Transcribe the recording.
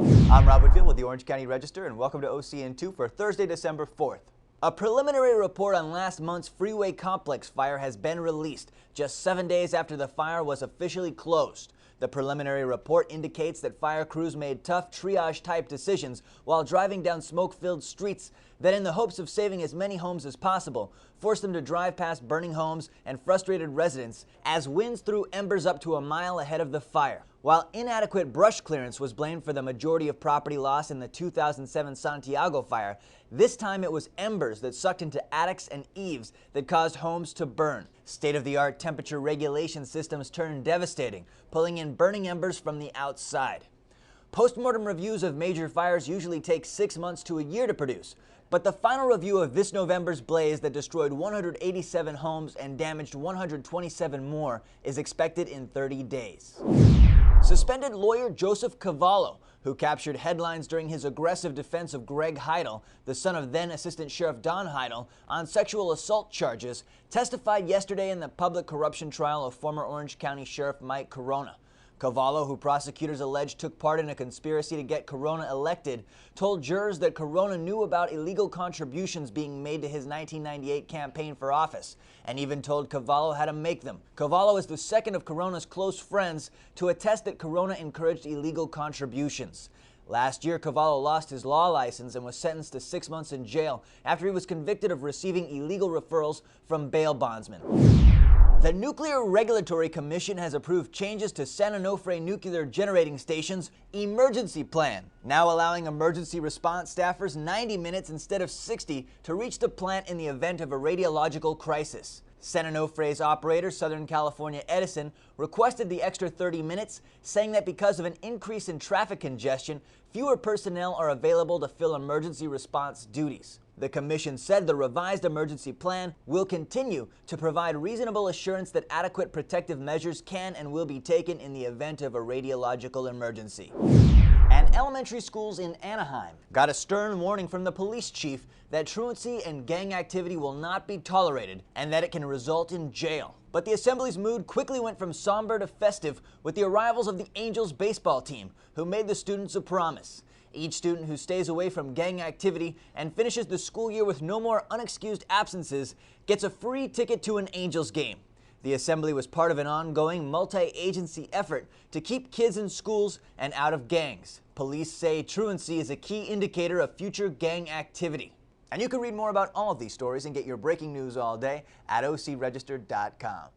I'm Rob Whitfield with the Orange County Register, and welcome to OCN2 for Thursday, December 4th. A preliminary report on last month's freeway complex fire has been released, just 7 days after the fire was officially closed. The preliminary report indicates that fire crews made tough triage-type decisions while driving down smoke-filled streets that, in the hopes of saving as many homes as possible, forced them to drive past burning homes and frustrated residents as winds threw embers up to a mile ahead of the fire. While inadequate brush clearance was blamed for the majority of property loss in the 2007 Santiago fire, this time it was embers that sucked into attics and eaves that caused homes to burn. State-of-the-art temperature regulation systems turned devastating, pulling in burning embers from the outside. Post-mortem reviews of major fires usually take 6 months to a year to produce, but the final review of this November's blaze that destroyed 187 homes and damaged 127 more is expected in 30 days. Suspended lawyer Joseph Cavallo, who captured headlines during his aggressive defense of Greg Heidel, the son of then Assistant Sheriff Don Heidel, on sexual assault charges, testified yesterday in the public corruption trial of former Orange County Sheriff Mike Carona. Cavallo, who prosecutors allege took part in a conspiracy to get Carona elected, told jurors that Carona knew about illegal contributions being made to his 1998 campaign for office, and even told Cavallo how to make them. Cavallo is the second of Carona's close friends to attest that Carona encouraged illegal contributions. Last year, Cavallo lost his law license and was sentenced to 6 months in jail after he was convicted of receiving illegal referrals from bail bondsmen. The Nuclear Regulatory Commission has approved changes to San Onofre Nuclear Generating Station's emergency plan, now allowing emergency response staffers 90 minutes instead of 60 to reach the plant in the event of a radiological crisis. San Onofre's operator, Southern California Edison, requested the extra 30 minutes, saying that because of an increase in traffic congestion, fewer personnel are available to fill emergency response duties. The commission said the revised emergency plan will continue to provide reasonable assurance that adequate protective measures can and will be taken in the event of a radiological emergency. And elementary schools in Anaheim got a stern warning from the police chief that truancy and gang activity will not be tolerated and that it can result in jail. But the assembly's mood quickly went from somber to festive with the arrivals of the Angels baseball team, who made the students a promise. Each student who stays away from gang activity and finishes the school year with no more unexcused absences gets a free ticket to an Angels game. The assembly was part of an ongoing multi-agency effort to keep kids in schools and out of gangs. Police say truancy is a key indicator of future gang activity. And you can read more about all of these stories and get your breaking news all day at ocregister.com.